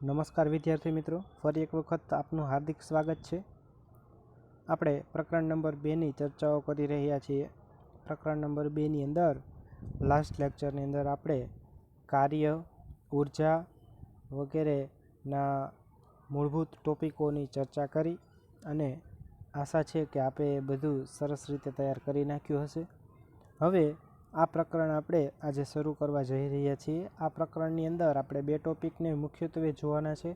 નમસ્કાર વિદ્યાર્થી મિત્રો, ફરી એક વખત આપનું હાર્દિક સ્વાગત છે। આપણે પ્રકરણ નંબર 2ની ચર્ચાઓ કરી રહ્યા છીએ। પ્રકરણ નંબર 2ની અંદર લાસ્ટ લેક્ચરની અંદર આપણે કાર્ય, ઉર્જા વગેરેના મૂળભૂત ટોપિકોની ચર્ચા કરી અને આશા છે કે આપે બધું સરસ રીતે તૈયાર કરી નાખ્યું હશે। હવે આ પ્રકરણ આપણે આજે શરૂ કરવા જઈ રહ્યા છીએ। આ પ્રકરણની અંદર આપણે બે ટોપિકને મુખ્યત્વે જોવાના છે।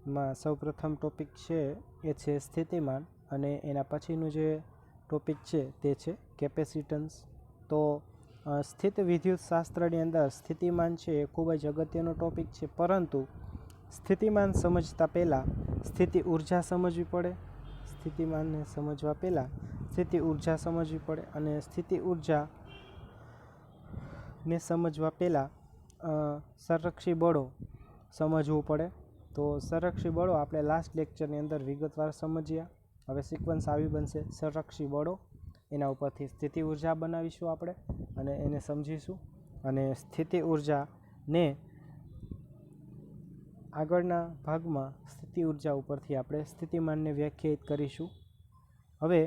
એમાં સૌપ્રથમ ટોપિક છે એ છે સ્થિતિમાન અને એના પછીનું જે ટોપિક છે તે છે કેપેસિટન્સ। તો સ્થિત વિદ્યુત શાસ્ત્રની અંદર સ્થિતિમાન છે એ ખૂબ જ અગત્યનો ટોપિક છે, પરંતુ સ્થિતિમાન સમજતા પહેલાં સ્થિતિ ઉર્જા સમજવી પડે। સ્થિતિમાનને સમજવા પહેલાં સ્થિતિ ઉર્જા સમજવી પડે અને સ્થિતિ ઉર્જા ને સમજવા પહેલાં સંરક્ષી બળો સમજવું પડે। તો સંરક્ષી બળો આપણે લાસ્ટ લેક્ચરની અંદર વિગતવાર સમજ્યા। હવે સિક્વન્સ આવી બનશે સંરક્ષી બળો, એના ઉપરથી સ્થિતિ ઉર્જા બનાવીશું આપણે અને એને સમજીશું અને સ્થિતિ ઉર્જાને આગળના ભાગમાં સ્થિતિ ઉર્જા ઉપરથી આપણે સ્થિતિમાનને વ્યાખ્યાયિત કરીશું। હવે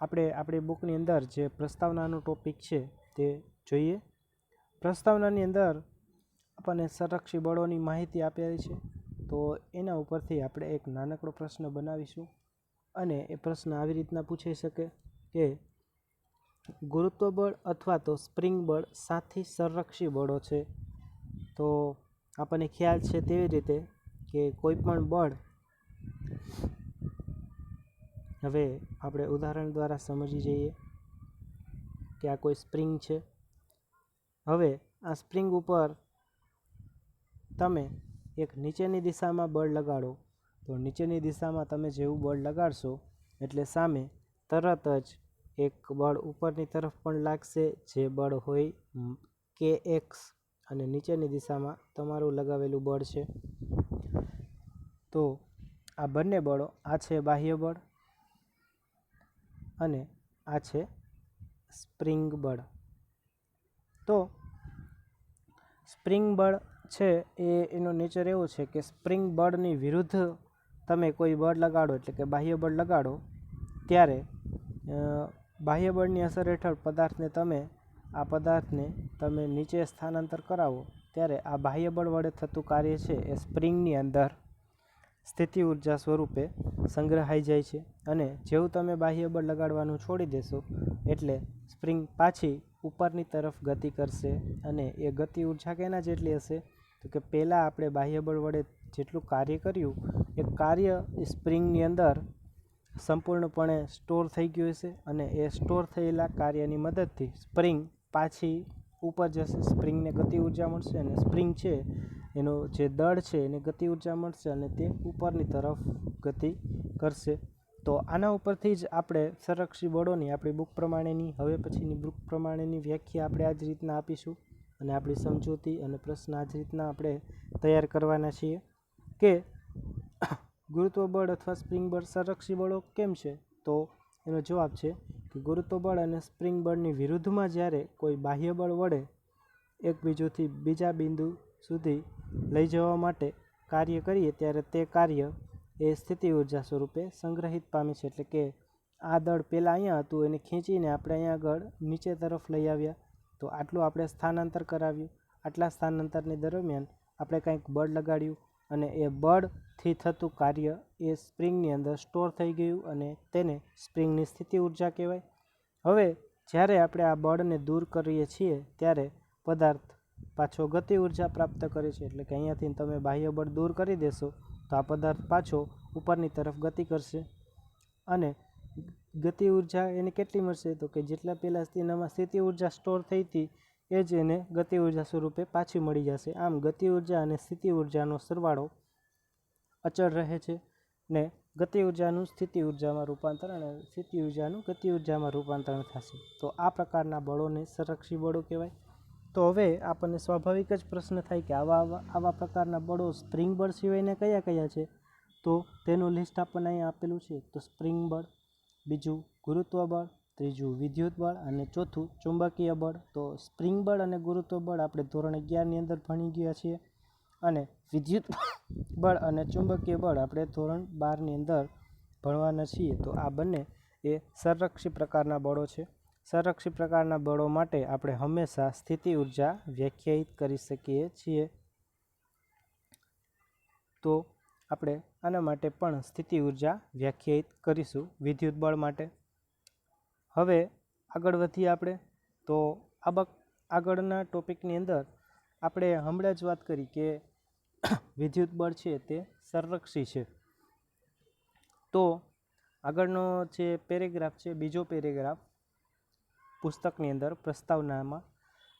આપણે આપણી બુકની અંદર જે પ્રસ્તાવનાનો ટોપિક છે તે જોઈએ। પ્રસ્તાવનાની અંદર આપણને સંરક્ષી બળોની માહિતી આપેલી છે, તો એના ઉપરથી આપણે એક નાનકડો પ્રશ્ન બનાવીશું અને એ પ્રશ્ન આવી રીતના પૂછાઈ શકે કે ગુરુત્વ બળ અથવા તો સ્પ્રિંગ બળ સાથી સંરક્ષી બળો છે। તો આપણને ખ્યાલ છે તેવી રીતે કે કોઈ પણ બળ, હવે આપણે ઉદાહરણ દ્વારા સમજી જઈએ કે આ કોઈ સ્પ્રિંગ છે। હવે આ સ્પ્રિંગ ઉપર તમે એક નીચેની દિશામાં બળ લગાડો, તો નીચેની દિશામાં તમે જેવું બળ લગાડશો એટલે સામે તરત જ એક બળ ઉપરની તરફ પણ લાગશે, જે બળ હોય kx, અને નીચેની દિશામાં તમારું લગાવેલું બળ છે। તો આ બંને બળો, આ છે બાહ્ય બળ અને આ છે સ્પ્રિંગ બળ। તો સ્પ્રિંગ બળ છે એનો નેચર એવો છે કે સ્પ્રિંગ બળની વિરુદ્ધ તમે કોઈ બળ લગાડો એટલે કે બાહ્ય બળ લગાડો ત્યારે બાહ્ય બળની અસર હેઠળ આ પદાર્થને તમે નીચે સ્થાનાંતર કરાવો ત્યારે આ બાહ્ય બળ વડે થતું કાર્ય છે એ સ્પ્રિંગની અંદર સ્થિતિ ઉર્જા સ્વરૂપે સંગ્રહાઈ જાય છે અને જેવું તમે બાહ્ય બળ લગાડવાનું છોડી દેશો એટલે સ્પ્રિંગ પાછી ઉપરની તરફ ગતિ કરશે અને એ ગતિ ઉર્જા કેના જેટલી હશે તો કે પહેલાં આપણે બાહ્ય બળ વડે જેટલું કાર્ય કર્યું એ કાર્ય સ્પ્રિંગની અંદર સંપૂર્ણપણે સ્ટોર થઈ ગયું હશે અને એ સ્ટોર થયેલા કાર્યની મદદથી સ્પ્રિંગ પાછી ઉપર જશે, સ્પ્રિંગને ગતિ ઉર્જા મળશે અને સ્પ્રિંગ છે એનો જે દળ છે એને ગતિ ઉર્જા મળશે અને તે ઉપરની તરફ ગતિ કરશે। તો આના ઉપરથી જ આપણે સંરક્ષી બળોની આપણી બુક પ્રમાણેની હવે પછીની બુક પ્રમાણેની વ્યાખ્યા આપણે આ જ રીતના આપીશું અને આપણી સમજૂતી અને પ્રશ્ન આ જ રીતના આપણે તૈયાર કરવાના છીએ કે ગુરુત્વ બળ અથવા સ્પ્રિંગ બળ સંરક્ષી બળો કેમ છે? તો એનો જવાબ છે કે ગુરુત્વ બળ અને સ્પ્રિંગ બળની વિરુદ્ધમાં જ્યારે કોઈ બાહ્ય બળ વડે એક બીજુંથી બીજા બિંદુ સુધી લઈ જવા માટે કાર્ય કરીએ ત્યારે તે કાર્ય એ સ્થિતિ ઉર્જા સ્વરૂપે સંગ્રહિત પામે છે। એટલે કે આ દળ પહેલાં અહીંયા હતું, એને ખેંચીને આપણે અહીંયા આગળ નીચે તરફ લઈ આવ્યા, તો આટલું આપણે સ્થાનાંતર કરાવ્યું, આટલા સ્થાનાંતરની દરમિયાન આપણે કંઈક બળ લગાડ્યું અને એ બળથી થતું કાર્ય એ સ્પ્રિંગની અંદર સ્ટોર થઈ ગયું અને તેને સ્પ્રિંગની સ્થિતિ ઉર્જા કહેવાય। હવે જ્યારે આપણે આ બળને દૂર કરીએ છીએ ત્યારે પદાર્થ પાછો ગતિ ઉર્જા પ્રાપ્ત કરે છે, એટલે કે અહીંયાથી તમે બાહ્ય બળ દૂર કરી દેશો તો આ પદાર્થ પાછો ઉપરની તરફ ગતિ કરશે અને ગતિ ઉર્જા એને કેટલી મળશે તો કે જેટલા પહેલાં તેનામાં સ્થિતિ ઉર્જા સ્ટોર થઈ હતી એ જ એને ગતિ ઉર્જા સ્વરૂપે પાછી મળી જશે। આમ ગતિ ઉર્જા અને સ્થિતિ ઉર્જાનો સરવાળો અચળ રહે છે ને ગતિ ઉર્જાનું સ્થિતિ ઉર્જામાં રૂપાંતર અને સ્થિતિ ઉર્જાનું ગતિ ઉર્જામાં રૂપાંતરણ થશે। તો આ પ્રકારના બળોને સંરક્ષી બળો કહેવાય। તો હવે આપણને સ્વાભાવિક જ પ્રશ્ન થાય કે આવા પ્રકારના બળો સ્પ્રિંગ બળ સિવાયના કયા કયા છે? તો તેનું લિસ્ટ આપણને અહીંયા આપેલું છે। તો સ્પ્રિંગ બળ, બીજું ગુરુત્વ બળ, ત્રીજું વિદ્યુત બળ અને ચોથું ચુંબકીય બળ। તો સ્પ્રિંગ બળ અને ગુરુત્વ બળ આપણે ધોરણ 11ની અંદર ભણી ગયા છીએ અને વિદ્યુત બળ અને ચુંબકીય બળ આપણે ધોરણ 12ની અંદર ભણવાના છીએ. તો આ બંને એ સંરક્ષી પ્રકારના બળો છે. સંરક્ષી પ્રકારના બળો માટે આપણે હંમેશા સ્થિતિ ઉર્જા વ્યાખ્યાયિત કરી શકીએ છીએ. તો આપણે આના માટે પણ સ્થિતિ ઉર્જા વ્યાખ્યાયિત કરીશું વિદ્યુત બળ માટે. હવે આગળ વધીએ આપણે. તો આગળના ટોપિકની અંદર આપણે હમણાં જ વાત કરી કે વિદ્યુત બળ છે તે સંરક્ષી છે. તો આગળનો જે પેરેગ્રાફ છે, બીજો પેરેગ્રાફ પુસ્તકની અંદર પ્રસ્તાવનામાં,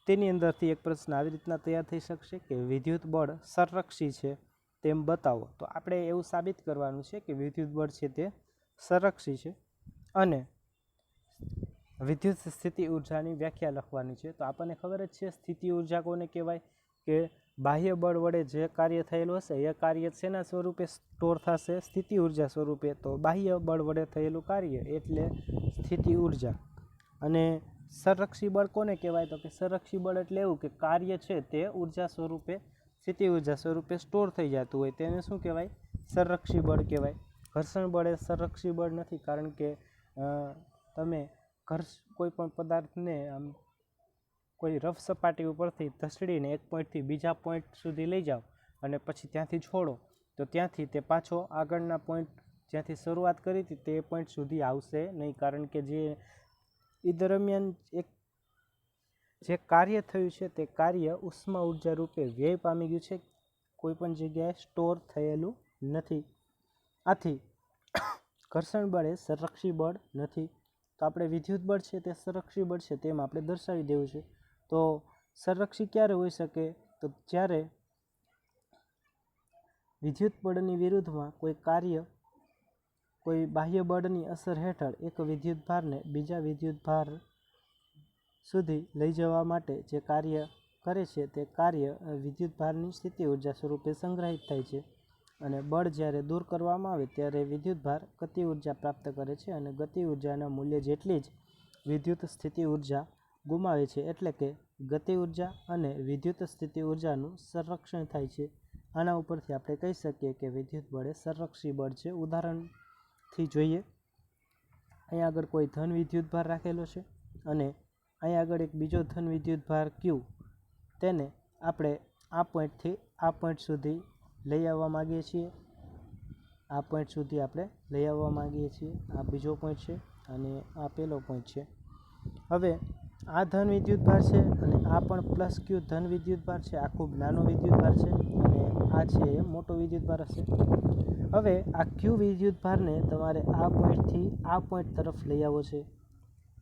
તેની અંદરથી એક પ્રશ્ન આવી રીતના તૈયાર થઈ શકશે કે વિદ્યુત બળ સંરક્ષી છે તેમ બતાવો. તો આપણે એવું સાબિત કરવાનું છે કે વિદ્યુત બળ છે તે સંરક્ષી છે અને વિદ્યુત સ્થિતિ ઉર્જાની વ્યાખ્યા લખવાની છે. તો આપણને ખબર જ છે સ્થિતિ ઉર્જા કોને કહેવાય કે બાહ્ય બળ વડે જે કાર્ય થયેલું હશે એ કાર્ય શેના સ્વરૂપે સ્ટોર થશે? સ્થિતિ ઉર્જા સ્વરૂપે. તો બાહ્ય બળ વડે થયેલું કાર્ય એટલે સ્થિતિ ઉર્જા. અને સંરક્ષી બળ કોને કહેવાય? તો કે સંરક્ષી બળ એટલે એવું કે કાર્ય છે તે ઉર્જા સ્વરૂપે, સ્થિતિ ઉર્જા સ્વરૂપે સ્ટોર થઈ જતું હોય તેને શું કહેવાય? સંરક્ષી બળ કહેવાય. ઘર્ષણ બળ એ સંરક્ષી બળ નથી, કારણ કે તમે કોઈ પણ પદાર્થને આમ કોઈ રફ સપાટી ઉપરથી ધસડીને એક પોઈન્ટથી બીજા પોઈન્ટ સુધી લઈ જાઓ અને પછી ત્યાંથી છોડો, તો ત્યાંથી તે પાછો આગળના પોઈન્ટ જ્યાંથી શરૂઆત કરી હતી તે પોઈન્ટ સુધી આવશે નહીં, કારણ કે એ દરમિયાન જે કાર્ય થયું છે તે કાર્ય ઉષ્મા ઉર્જા રૂપે વ્યય પામી ગયું છે, કોઈ પણ જગ્યાએ સ્ટોર થયેલું નથી. આથી ઘર્ષણ બળ એ સંરક્ષી બળ નથી. તો આપણે વિદ્યુત બળ છે તે સંરક્ષી બળ છે તેમ આપણે દર્શાવી દેવું છે. તો સંરક્ષી ક્યારે હોઈ શકે? તો જ્યારે વિદ્યુત બળની વિરુદ્ધમાં કોઈ કાર્ય, કોઈ બાહ્ય બળની અસર હેઠળ એક વિદ્યુત ભારને બીજા વિદ્યુત ભાર સુધી લઈ જવા માટે જે કાર્ય કરે છે તે કાર્ય વિદ્યુત ભારની સ્થિતિ ઉર્જા સ્વરૂપે સંગ્રહિત થાય છે. અને બળ જ્યારે દૂર કરવામાં આવે ત્યારે વિદ્યુત ભાર ગતિ ઉર્જા પ્રાપ્ત કરે છે અને ગતિ ઉર્જાના મૂલ્ય જેટલી જ વિદ્યુત સ્થિતિ ઉર્જા ગુમાવે છે. એટલે કે ગતિ ઉર્જા અને વિદ્યુત સ્થિતિ ઉર્જાનું સંરક્ષણ થાય છે. આના ઉપરથી આપણે કહી શકીએ કે વિદ્યુત બળ એ સંરક્ષી બળ છે. ઉદાહરણથી જોઈએ. અહીંયા આગળ કોઈ ધન વિદ્યુત ભાર રાખેલો છે અને અહીંયા આગળ એક બીજો ધન વિદ્યુત ભાર Q, તેને આપણે આ પોઈન્ટથી આ પોઈન્ટ સુધી લઈ આવવા માગીએ છીએ. આ પોઈન્ટ સુધી આપણે લઈ આવવા માગીએ છીએ. આ બીજો પોઈન્ટ છે અને આ પહેલો પોઈન્ટ છે. હવે આ ધન વિદ્યુત ભાર છે અને આ પણ પ્લસ Q ધન વિદ્યુત ભાર છે. આ ખૂબ નાનો વિદ્યુત ભાર છે અને આ છે એ મોટો વિદ્યુત ભાર હશે. હવે આ Q વિદ્યુત ભારને તમારે આ પોઈન્ટથી આ પોઈન્ટ તરફ લઈ આવવો છે,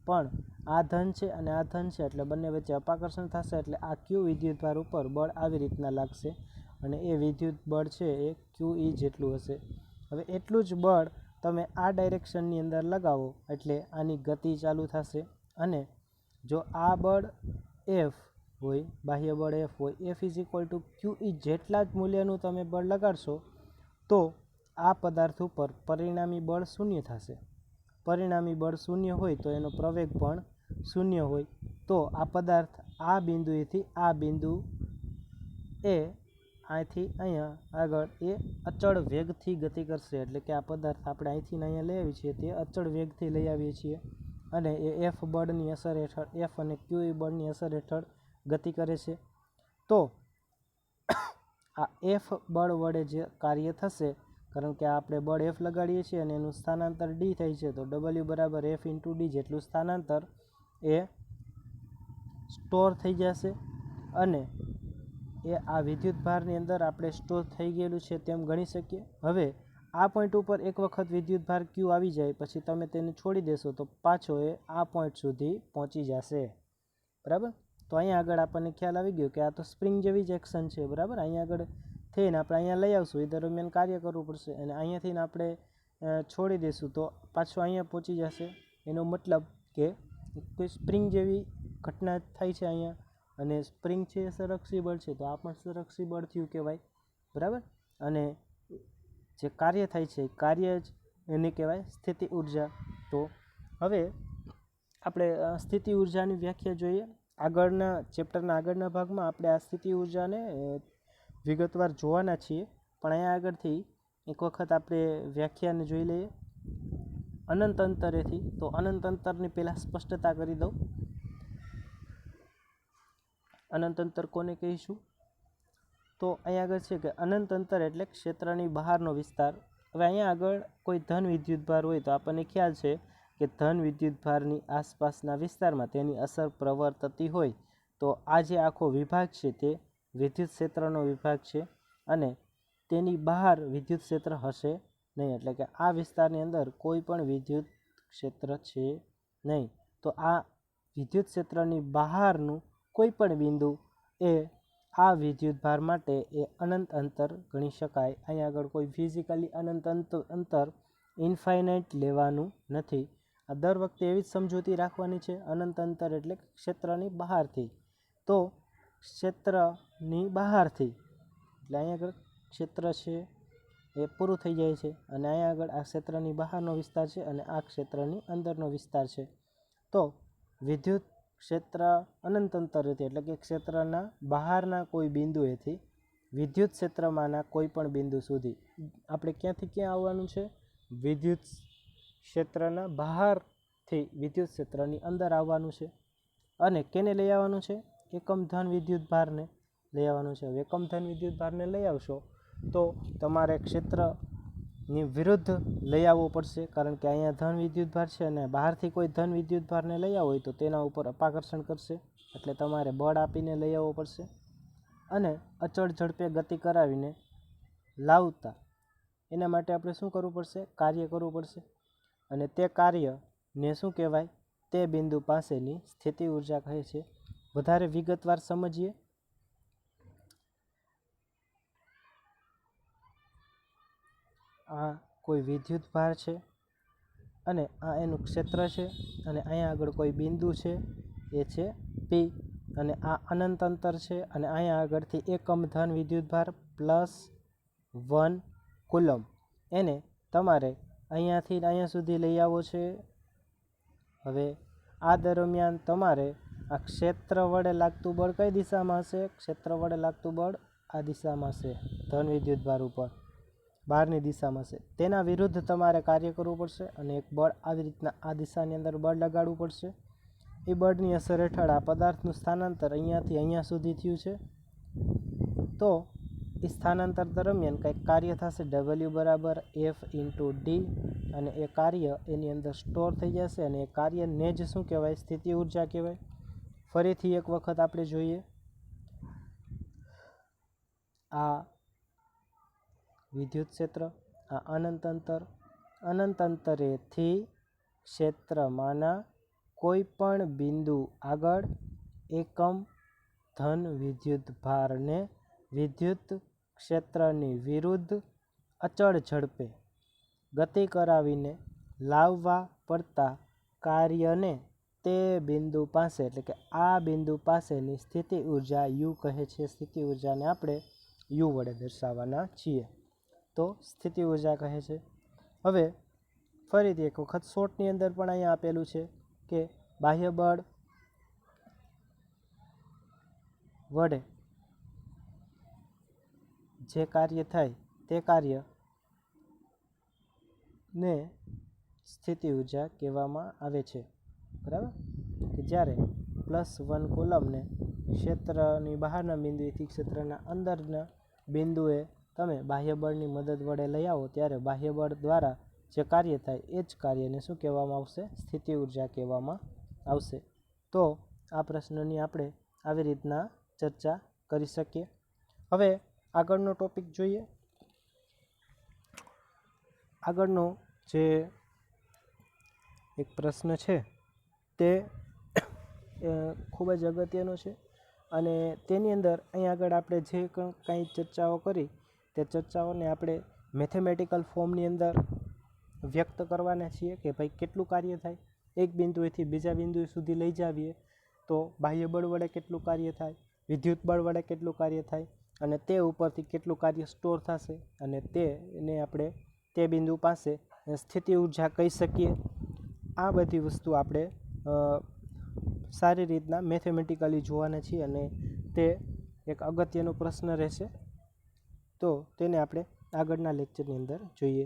પણ આ ધન છે અને આ ધન છે એટલે બંને વચ્ચે અપાકર્ષણ થશે, એટલે આ Q વિદ્યુત ભાર ઉપર બળ આવી રીતના લાગશે અને એ વિદ્યુત બળ છે એ QE જેટલું હશે. હવે એટલું જ બળ તમે આ ડાયરેક્શનની અંદર લગાવો એટલે આની ગતિ ચાલુ થશે. અને જો આ બળ F હોય, બાહ્ય બળ F હોય, F = QE જેટલા જ મૂલ્યનું તમે બળ લગાડશો તો આ પદાર્થ ઉપર પરિણામી બળ શૂન્ય થશે. પરિણામી બળ શૂન્ય હોય તો એનો પ્રવેગ પણ શૂન્ય હોય. તો આ પદાર્થ આ બિંદુએથી આ બિંદુ એ અહીંથી અહીંયા આગળ એ અચળ વેગથી ગતિ કરશે. એટલે કે આ પદાર્થ આપણે અહીંથી અહીંયા લઈ આવીએ છીએ તે અચળ વેગથી લઈ આવીએ છીએ અને એ F બળની અસર હેઠળ, F અને QE બળની અસર હેઠળ ગતિ કરે છે. તો આ F બળ વડે જે કાર્ય થશે, કારણ કે આપણે બળ F લગાડીએ છીએ અને એનું સ્થાનાંતર D થાય છે, તો W = F × D જેટલું સ્થાનાંતર એ સ્ટોર થઈ જશે અને એ આ વિદ્યુત ભારની અંદર આપણે સ્ટોર થઈ ગયેલું છે તેમ ગણી શકીએ. હવે આ પોઈન્ટ ઉપર એક વખત વિદ્યુત ભાર Q આવી જાય પછી તમે તેને છોડી દેશો તો પાછો એ આ પોઈન્ટ સુધી પહોંચી જશે. બરાબર? તો અહીંયા આગળ આપણને ખ્યાલ આવી ગયો કે આ તો સ્પ્રિંગ જેવી જ એક્શન છે. બરાબર? અહીંયા આગળ થઈને આપણે અહીંયા લઈ આવશું, એ દરમિયાન કાર્ય કરવું પડશે અને અહીંયાથી આપણે છોડી દઈશું તો પાછું અહીંયા પહોંચી જશે. એનો મતલબ કે કોઈ સ્પ્રિંગ જેવી ઘટના થાય છે અહીંયા, અને સ્પ્રિંગ છે એ સંરક્ષી બળ છે, તો આ પણ સંરક્ષી બળ થયું કહેવાય. બરાબર? અને જે કાર્ય થાય છે કાર્ય જ એને કહેવાય સ્થિતિ ઉર્જા. તો હવે આપણે સ્થિતિ ઉર્જાની વ્યાખ્યા જોઈએ. આગળના ચેપ્ટરના આગળના ભાગમાં આપણે આ સ્થિતિ ઉર્જાને વિગતવાર જોવાના છીએ, પણ અહીંયા આગળથી એક વખત આપણે વ્યાખ્યાને જોઈ લઈએ અનંત અંતરેથી. તો અનંત અંતરની પહેલાં સ્પષ્ટતા કરી દઉં. અનંત અંતર કોને કહીશું? તો અહીંયા આગળ છે કે અનંત અંતર એટલે ક્ષેત્રની બહારનો વિસ્તાર. હવે અહીંયા આગળ કોઈ ધન વિદ્યુતભાર હોય તો આપણને ખ્યાલ છે કે ધન વિદ્યુતભારની આસપાસના વિસ્તારમાં તેની અસર પ્રવર્તતી હોય. તો આ જે આખો વિભાગ છે તે વિદ્યુત ક્ષેત્રનો વિભાગ છે અને તેની બહાર વિદ્યુત ક્ષેત્ર હશે નહીં. એટલે કે આ વિસ્તારની અંદર કોઈ પણ વિદ્યુત ક્ષેત્ર છે નહીં. તો આ વિદ્યુત ક્ષેત્રની બહારનું કોઈ પણ બિંદુ એ આ વિદ્યુતભાર માટે એ અનંત અંતર ગણી શકાય. અહીંયા આગળ કોઈ ફિઝિકલી અનંત અંતર ઇન્ફાઇનાઇટ લેવાનું નથી. આ દર વખતે એવી જ સમજૂતી રાખવાની છે. અનંત અંતર એટલે ક્ષેત્રની બહારથી. તો ક્ષેત્રની બહારથી એટલે અહીંયા આગળ ક્ષેત્ર છે એ પૂરું થઈ જાય છે અને અહીંયા આગળ આ ક્ષેત્રની બહારનો વિસ્તાર છે અને આ ક્ષેત્રની અંદરનો વિસ્તાર છે. તો વિદ્યુત ક્ષેત્ર અનંત અંતરેથી એટલે કે ક્ષેત્રના બહારના કોઈ બિંદુએથી વિદ્યુત ક્ષેત્રમાંના કોઈ પણ બિંદુ સુધી આપણે ક્યાંથી ક્યાં આવવાનું છે? વિદ્યુત ક્ષેત્રના બહારથી વિદ્યુત ક્ષેત્રની અંદર આવવાનું છે. અને કેને લઈ આવવાનું છે? એકમ ધન વિદ્યુતભારને લઈ આવવાનું છે. એકમ ધન વિદ્યુતભારને લઈ આવશો તો તમારે ક્ષેત્રની વિરુદ્ધ લઈ આવવો પડશે, કારણ કે અહીંયા ધન વિદ્યુતભાર છે અને બહારથી કોઈ ધન વિદ્યુતભારને લઈ આવવો હોય તો તેના ઉપર અપાકર્ષણ કરશે, એટલે તમારે બળ આપીને લઈ આવવો પડશે. અને અચળ ઝડપે ગતિ કરાવીને લાવતા એના માટે આપણે શું કરવું પડશે? કાર્ય કરવું પડશે. અને તે કાર્યને શું કહેવાય? તે બિંદુ પાસેની સ્થિતિ ઊર્જા કહે છે. વધારે વિગતવાર સમજીએ. આ કોઈ વિદ્યુત ભાર છે અને આ એનું ક્ષેત્ર છે અને અહીંયા આગળ કોઈ બિંદુ છે એ છે પી અને આ અનંત અંતર છે અને અહીંયા આગળથી એકમ ધન વિદ્યુતભાર +1 કુલમ એને તમારે અહીંયાથી અહીંયા સુધી લઈ આવવો છે. હવે આ દરમિયાન તમારે આ ક્ષેત્ર વડે લાગતું બળ કઈ દિશામાં હશે? ક્ષેત્ર વડે લાગતું બળ આ દિશામાં હશે, ધન વિદ્યુતભાર ઉપર બહારની દિશામાં છે. તેના વિરુદ્ધ તમારે કાર્ય કરવું પડશે અને એક બળ આવી રીતના આ દિશાની અંદર બળ લગાડવું પડશે. એ બળની અસર હેઠળ આ પદાર્થનું સ્થાનાંતર અહીંયાથી અહીંયા સુધી થયું છે. તો એ સ્થાનાંતર દરમિયાન કંઈક કાર્ય થશે, W = F × D, અને એ કાર્ય એની અંદર સ્ટોર થઈ જશે અને એ કાર્યને જ શું કહેવાય? સ્થિતિ ઊર્જા કહેવાય. ફરીથી એક વખત આપણે જોઈએ. આ વિદ્યુત ક્ષેત્ર, આ અનંત અંતર, અનંત અંતરેથી ક્ષેત્રમાંના કોઈ પણ બિંદુ આગળ એકમ ધન વિદ્યુતભારને વિદ્યુત ક્ષેત્રની વિરુદ્ધ અચળ ઝડપે ગતિ કરાવીને લાવવા પડતા કાર્યને તે બિંદુ પાસે એટલે કે આ બિંદુ પાસેની સ્થિતિ ઊર્જા U કહે છે. સ્થિતિ ઊર્જાને આપણે U વડે દર્શાવવાના છીએ. તો સ્થિતિ ઊર્જા કહે છે. હવે ફરીથી એક વખત શોર્ટની અંદર પણ અહીંયા આપેલું છે કે બાહ્ય બળ વડે જે કાર્ય થાય તે કાર્યને સ્થિતિ ઊર્જા કહેવામાં આવે છે. બરાબર? કે જ્યારે +1 કુલમને ક્ષેત્રની બહારના બિંદુએથી ક્ષેત્રના અંદરના બિંદુએ તમે બાહ્ય બળની મદદ વડે લઈ આવો ત્યારે બાહ્ય બળ દ્વારા જે કાર્ય થાય એ જ કાર્યને શું કહેવામાં આવશે? સ્થિતિ ઊર્જા કહેવામાં આવશે. તો આ પ્રશ્નની આપણે આવી રીતના ચર્ચા કરી શકીએ. હવે આગળનો ટોપિક જોઈએ. આગળનો જે એક પ્રશ્ન છે તે ખૂબ જ અગત્યનો છે અને તેની અંદર અહીં આગળ આપણે જે કંઈ ચર્ચાઓ કરી તે ચર્ચાઓને આપણે મેથેમેટિકલ ફોર્મની અંદર વ્યક્ત કરવાના છીએ કે ભાઈ કેટલું કાર્ય થાય. એક બિંદુએથી બીજા બિંદુ સુધી લઈ જાવીએ તો બાહ્ય બળ વડે કેટલું કાર્ય થાય, વિદ્યુત બળ વડે કેટલું કાર્ય થાય અને તે ઉપરથી કેટલું કાર્ય સ્ટોર થશે અને તેને આપણે તે બિંદુ પાસે સ્થિતિ ઊર્જા કહી શકીએ. આ બધી વસ્તુ આપણે સારી રીતના મેથેમેટિકલી જોવાના છીએ અને તે એક અગત્યનો પ્રશ્ન રહેશે. તો તેને આપણે આગળના લેક્ચરની અંદર જોઈએ.